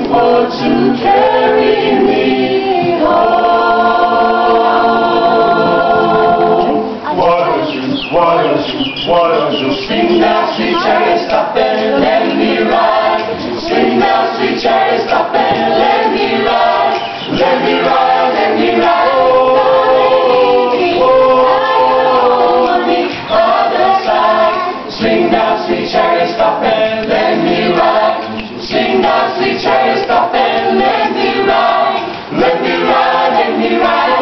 Won't you carry me home? Why don't you swing that sweet chariot, stop and let me ride? Swing that sweet chariot, stop and let me ride. Let me ride, let me ride. On the other side. Swing that sweet chariot, stop and let me ride. Swing that sweet chariot, stop and let me ride. Let me ride, let me ride.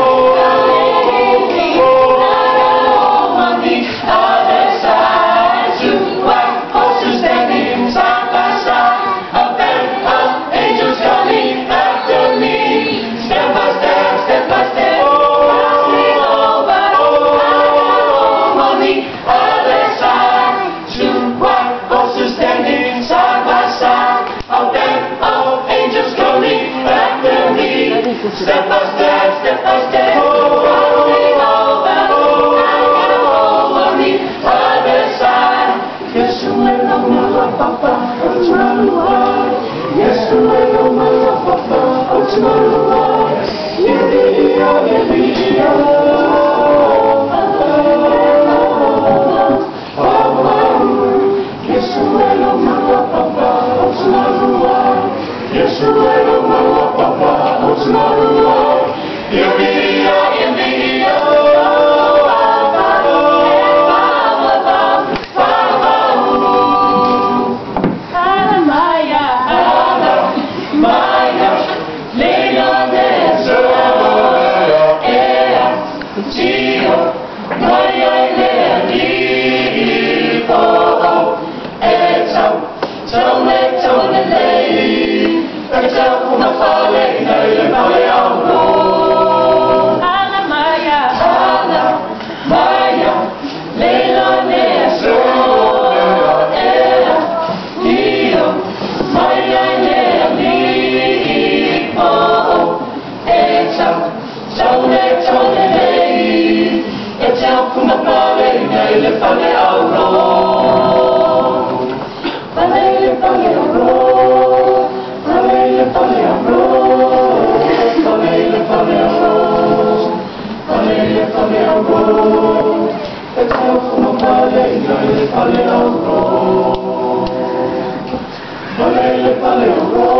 On the other side. Two white horses standing side by side. A band of angels coming after me. Step by step, step by step. Passing over. On the other side. Two white horses standing side by side. A band of angels coming after me. Step by step, step by step. Passing over. On the other side. Yes, well, papa, tomorrow. Yes, well, papa, tomorrow. Yeah. Yes, well, papa, tomorrow. Yes, well, papa, tomorrow. Paleo,